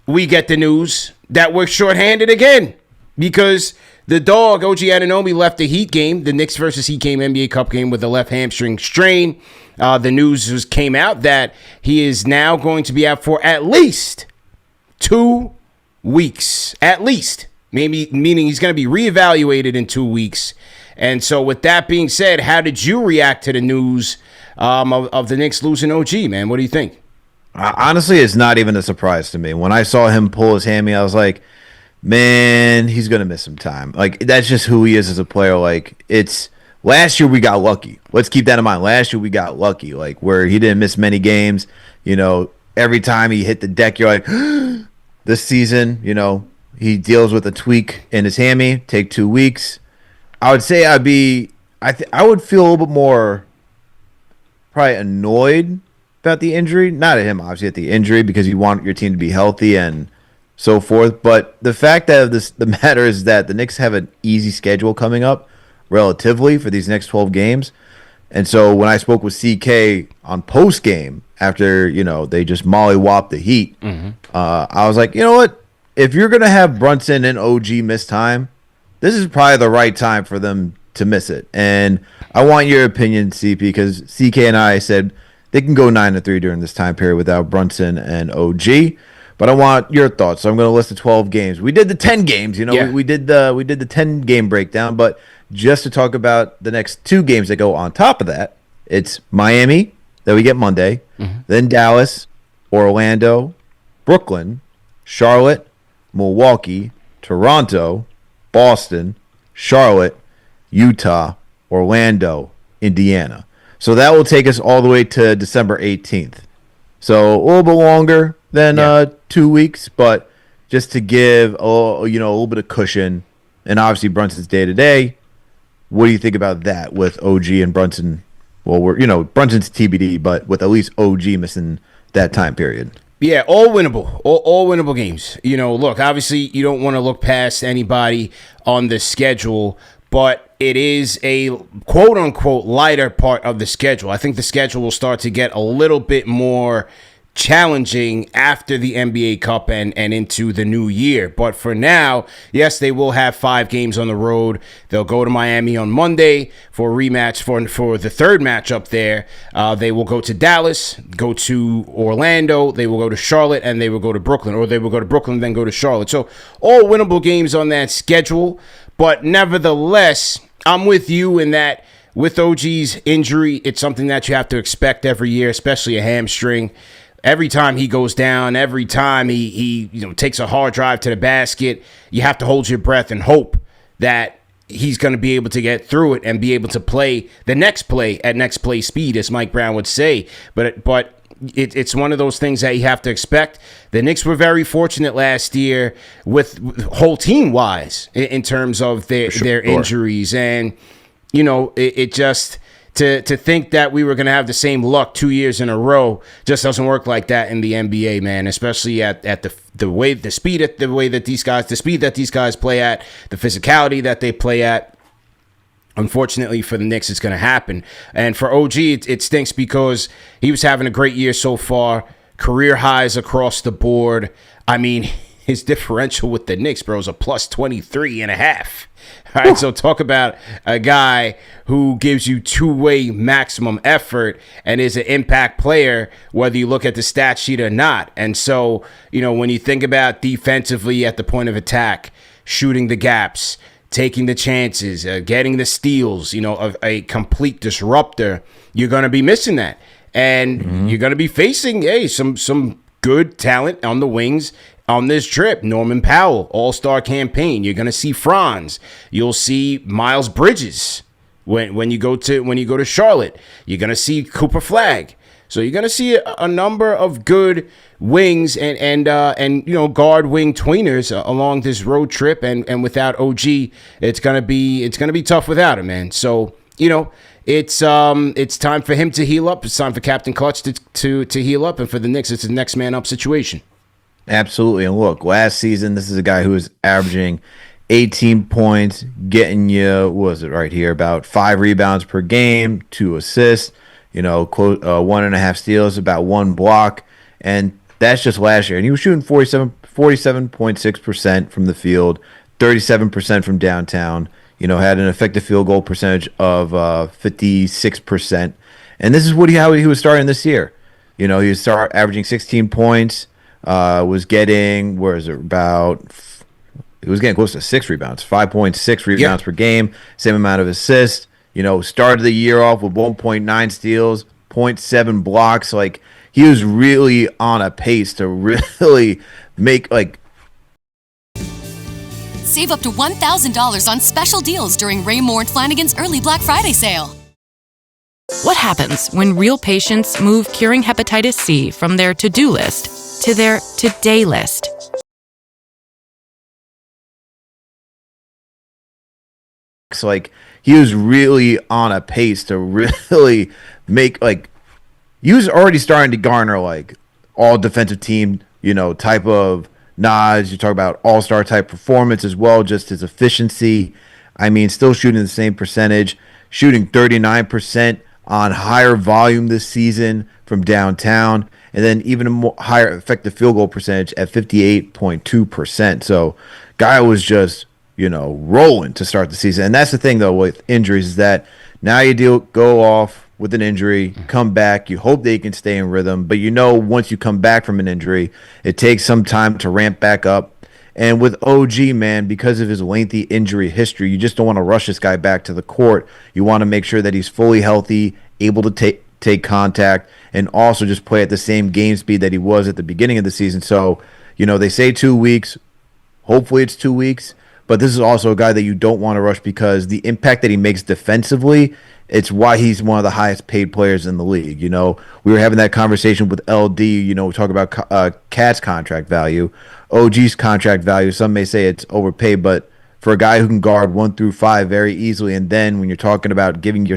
we get the news that we're shorthanded again because the dog, OG ANUNOBY, left the Heat game, the Knicks versus Heat game, NBA Cup game, with a left hamstring strain. The news came out that he is now going to be out for at least 2 weeks. At least. Maybe meaning he's going to be reevaluated in 2 weeks. And so with that being said, how did you react to the news of the Knicks losing OG, man? What do you think? Honestly, it's not even a surprise to me. When I saw him pull his hammy, I was like, man, he's going to miss some time. Like, that's just who he is as a player. Like, it's last year we got lucky. Let's keep that in mind. Last year we got lucky, like, where he didn't miss many games. You know, every time he hit the deck, you're like, this season, you know, he deals with a tweak in his hammy, take 2 weeks. I would say I would feel a little bit more probably annoyed about the injury. Not at him, obviously, at the injury, because you want your team to be healthy and so forth. But the fact that the matter is that the Knicks have an easy schedule coming up relatively for these next 12 games. And so when I spoke with CK on post game after, you know, they just mollywopped the Heat, I was like, you know what? If you're going to have Brunson and OG miss time, this is probably the right time for them to miss it. And I want your opinion, CP, because CK and I said they can go 9-3 during this time period without Brunson and OG. But I want your thoughts. So I'm going to list the 12 games. We did the 10 games. You know, Yeah. we did the 10 game breakdown. But just to talk about the next 2 games that go on top of that, it's Miami that we get Monday, then Dallas, Orlando, Brooklyn, Charlotte, Milwaukee, Toronto, Boston, Charlotte, Utah, Orlando, Indiana. So that will take us all the way to December 18th. So a little bit longer than 2 weeks, but just to give a little bit of cushion. And obviously Brunson's day to day. What do you think about that with OG and Brunson? Well, Brunson's TBD, but with at least OG missing that time period. Yeah, all winnable. All winnable games. You know, look, obviously you don't want to look past anybody on the schedule, but it is a quote-unquote lighter part of the schedule. I think the schedule will start to get a little bit more challenging after the NBA Cup and into the new year. But for now, yes, they will have 5 games on the road. They'll go to Miami on Monday for a rematch for the third matchup there. They will go to Dallas, go to Orlando, they will go to Charlotte, and they will go to Brooklyn. Or they will go to Brooklyn, then go to Charlotte. So all winnable games on that schedule. But nevertheless, I'm with you in that with OG's injury, it's something that you have to expect every year, especially a hamstring. Every time he goes down, every time he takes a hard drive to the basket, you have to hold your breath and hope that he's going to be able to get through it and be able to play the next play at next play speed, as Mike Brown would say. But it's one of those things that you have to expect. The Knicks were very fortunate last year with whole team wise in terms of their injuries, and it just. To think that we were going to have the same luck 2 years in a row just doesn't work like that in the NBA, man, especially at the speed that these guys play at, the physicality that they play at. Unfortunately for the Knicks, it's going to happen. And for OG, it stinks because he was having a great year so far, career highs across the board. I mean, his differential with the Knicks, bro, is a plus 23.5. All right, so talk about a guy who gives you two-way maximum effort and is an impact player, whether you look at the stat sheet or not. And so, when you think about defensively at the point of attack, shooting the gaps, taking the chances, getting the steals, of a complete disruptor, you're going to be missing that. And you're going to be facing, some good talent on the wings on this trip. Norman Powell, all-star campaign. You're going to see Franz. You'll see Miles Bridges when you go to Charlotte. You're going to see Cooper Flagg. So you're going to see a number of good wings and guard wing tweeners along this road trip. And without OG, it's going to be tough without him, man. So it's time for him to heal up. It's time for Captain Clutch to heal up, and for the Knicks, it's a next man up situation. Absolutely. And look, last season, this is a guy who was averaging 18 points, getting you, what was it right here, about 5 rebounds per game, 2 assists, 1.5 steals, about 1 block. And That's just last year. And he was shooting 47.6% from the field, 37% from downtown. Had an effective field goal percentage of 56%. And this is how he was starting this year. He would start averaging 16 points, was getting, where is it, about, he was getting close to 6 rebounds, 5.6 rebounds per game, same amount of assists. Started the year off with 1.9 steals, 0.7 blocks. Like, he was really on a pace to really make, like, Save up to $1,000 on special deals during Ray Moore and Flanigan's early Black Friday sale. What happens when real patients move curing hepatitis C from their to-do list to their today list? Like, he was really on a pace to really make, like, he was already starting to garner, like, all defensive team, type of nods. You talk about all-star type performance as well, just his efficiency. I mean, still shooting the same percentage, shooting 39% on higher volume this season from downtown, and then even a more higher effective field goal percentage at 58.2%. So, guy was just, rolling to start the season. And that's the thing, though, with injuries, is that now you go off with an injury, come back, you hope they can stay in rhythm, but once you come back from an injury, it takes some time to ramp back up. And with OG, man, because of his lengthy injury history, you just don't want to rush this guy back to the court. You want to make sure that he's fully healthy, able to take contact, and also just play at the same game speed that he was at the beginning of the season. So, they say 2 weeks. Hopefully it's 2 weeks. But this is also a guy that you don't want to rush, because the impact that he makes defensively, it's why he's one of the highest paid players in the league. We were having that conversation with LD. We talk about Cat's contract value, OG's contract value. Some may say it's overpaid, but for a guy who can guard 1 through 5 very easily, and then when you're talking about giving you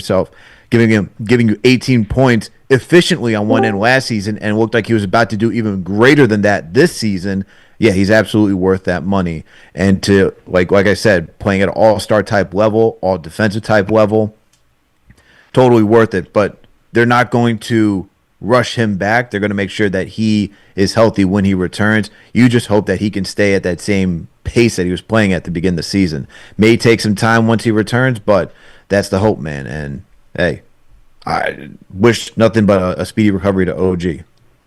18 points efficiently on one end last season, and it looked like he was about to do even greater than that this season. Yeah, he's absolutely worth that money. And to, like I said, playing at an all-star type level, all defensive type level, totally worth it. But they're not going to rush him back. They're going to make sure that he is healthy when he returns. You just hope that he can stay at that same pace that he was playing at to begin the season. May take some time once he returns, but that's the hope, man. And, hey, I wish nothing but a speedy recovery to OG.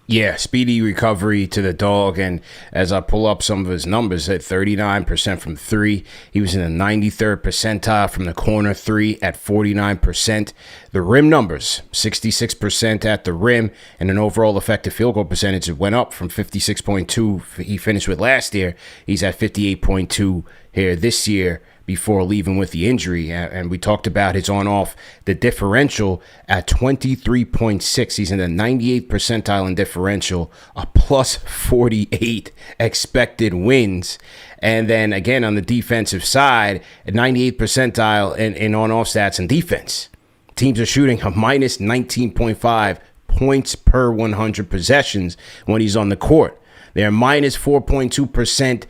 Yeah, speedy recovery to the dog. And as I pull up some of his numbers, at 39% from 3, he was in the 93rd percentile from the corner 3 at 49%. The rim numbers, 66% at the rim, and an overall effective field goal percentage, it went up from 56.2 he finished with last year. He's at 58.2 here this year, before leaving with the injury. And we talked about his on-off, the differential at 23.6. He's in the 98th percentile in differential, a plus 48 expected wins. And then again, on the defensive side, a 98th percentile in on-off stats and defense. Teams are shooting a minus 19.5 points per 100 possessions when he's on the court. They're minus 4.2%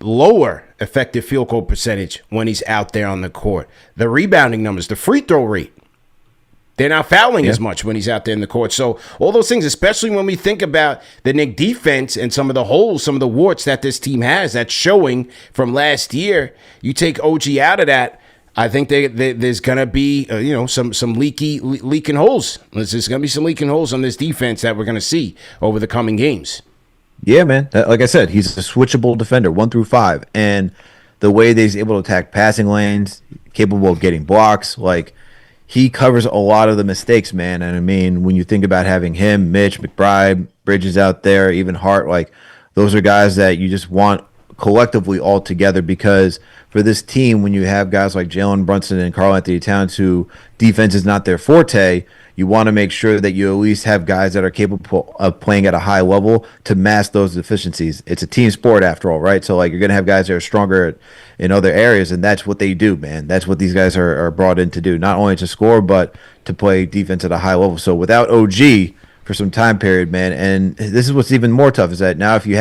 lower effective field goal percentage when he's out there on the court. The rebounding numbers, the free throw rate, they're not fouling as much when he's out there in the court. So all those things, especially when we think about the Knicks defense and some of the holes, some of the warts that this team has, that's showing from last year. You take OG out of that, I think there's going to be some leaking holes. There's going to be some leaking holes on this defense that we're going to see over the coming games. Yeah, man. Like I said, he's a switchable defender, 1 through 5. And the way that he's able to attack passing lanes, capable of getting blocks, like, he covers a lot of the mistakes, man. And I mean, when you think about having him, Mitch, McBride, Bridges out there, even Hart, like, those are guys that you just want collectively all together, because for this team, when you have guys like Jalen Brunson and Karl Anthony Towns, who defense is not their forte, you want to make sure that you at least have guys that are capable of playing at a high level to mask those deficiencies. It's a team sport after all, right? So, like, you're going to have guys that are stronger in other areas, and that's what they do, man. That's what these guys are brought in to do, not only to score, but to play defense at a high level. So without OG for some time period, man, and this is what's even more tough, is that now if you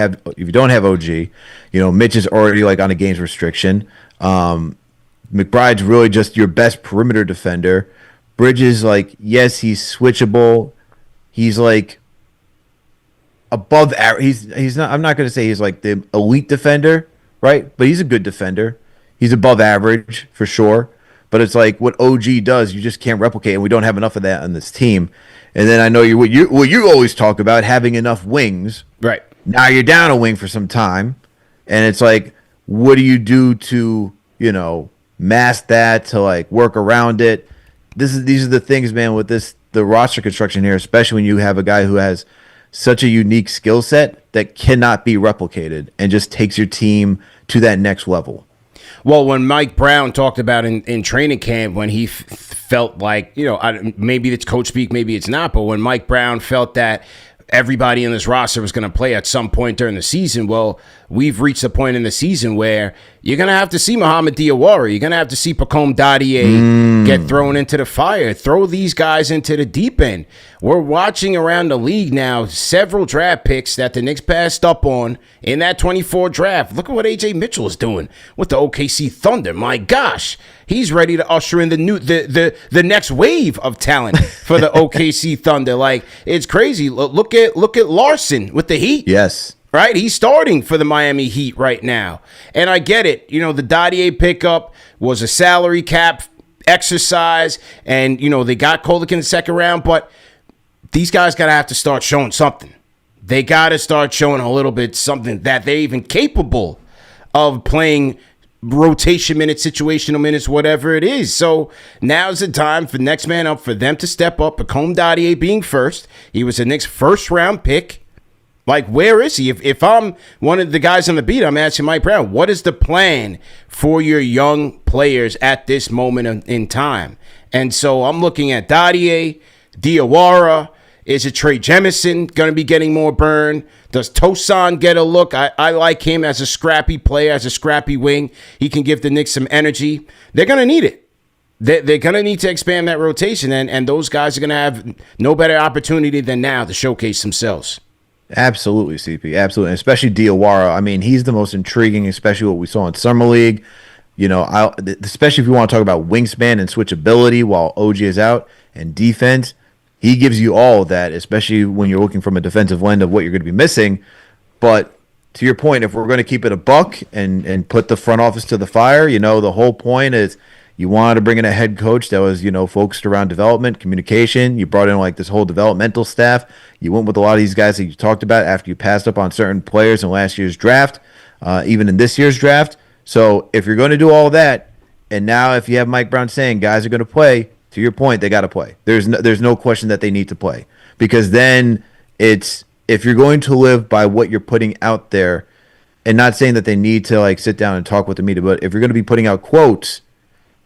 don't have OG, Mitch is already, like, on a games restriction. McBride's really just your best perimeter defender. Bridges, like, yes, he's switchable. He's like above average. He's not. I'm not going to say he's like the elite defender, right? But he's a good defender. He's above average for sure. But it's like what OG does, you just can't replicate, and we don't have enough of that on this team. And then I know what you always talk about, having enough wings. Right. Now you're down a wing for some time, and it's like, what do you do to, mask that, to like work around it? These are the things, man, with the roster construction here, especially when you have a guy who has such a unique skill set that cannot be replicated and just takes your team to that next level. Well, when Mike Brown talked about in training camp, when he felt like, maybe it's coach speak, maybe it's not, but when Mike Brown felt that everybody in this roster was going to play at some point during the season, well, we've reached a point in the season where you're going to have to see Mohamed Diawara. You're going to have to see Pacome Dadier get thrown into the fire. Throw these guys into the deep end. We're watching around the league now several draft picks that the Knicks passed up on in that 24 draft. Look at what A.J. Mitchell is doing with the OKC Thunder. My gosh, he's ready to usher in the next wave of talent for the OKC Thunder. Like, it's crazy. Look at Larson with the Heat. Yes. Right? He's starting for the Miami Heat right now. And I get it. The Dadier pickup was a salary cap exercise, and, they got Kolek in the second round, but these guys got to have to start showing something. They got to start showing a little bit something that they're even capable of playing rotation minutes, situational minutes, whatever it is. So now's the time for next man up, for them to step up. Pacome Dadier being first. He was the Knicks' first round pick. Like, where is he? If I'm one of the guys on the beat, I'm asking Mike Brown, what is the plan for your young players at this moment in time? And so I'm looking at Dadier, Diawara. Is it Trey Jemison going to be getting more burn? Does Tosan get a look? I like him as a scrappy player, as a scrappy wing. He can give the Knicks some energy. They're going to need it. They're going to need to expand that rotation, and those guys are going to have no better opportunity than now to showcase themselves. Absolutely, CP. Absolutely. And especially Diawara. I mean, he's the most intriguing, especially what we saw in Summer League. Especially if you want to talk about wingspan and switchability while OG is out, and defense. He gives you all that, especially when you're looking from a defensive end of what you're going to be missing. But to your point, if we're going to keep it a buck and put the front office to the fire, the whole point is you wanted to bring in a head coach that was, focused around development, communication. You brought in like this whole developmental staff. You went with a lot of these guys that you talked about after you passed up on certain players in last year's draft, even in this year's draft. So if you're going to do all that, and now if you have Mike Brown saying guys are going to play, to your point, they got to play. There's no question that they need to play, because then it's, if you're going to live by what you're putting out there, and not saying that they need to like sit down and talk with the media, but if you're going to be putting out quotes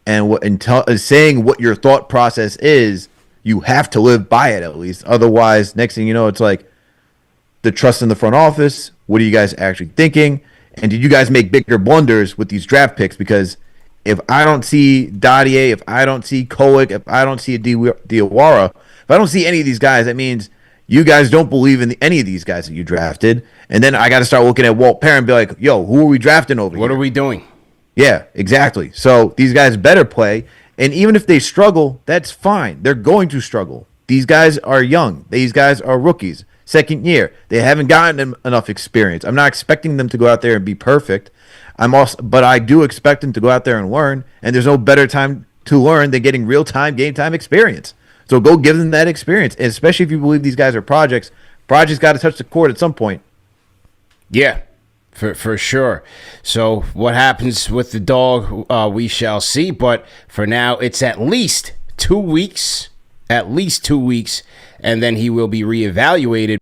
and saying what your thought process is, you have to live by it at least. Otherwise, next thing you know, it's like the trust in the front office. What are you guys actually thinking? And did you guys make bigger blunders with these draft picks? Because if I don't see Dadier, if I don't see Kolek, if I don't see a Diawara, if I don't see any of these guys, that means you guys don't believe in any of these guys that you drafted. And then I got to start looking at Walt Perrin and be like, yo, who are we drafting over here? What are we doing? Yeah, exactly. So these guys better play. And even if they struggle, that's fine. They're going to struggle. These guys are young. These guys are rookies. Second year. They haven't gotten enough experience. I'm not expecting them to go out there and be perfect. But I do expect them to go out there and learn. And there's no better time to learn than getting real-time, game-time experience. So go give them that experience. And especially if you believe these guys are projects. Projects got to touch the court at some point. Yeah. For sure. So what happens with the dog, we shall see. But for now, it's at least 2 weeks. And then he will be reevaluated.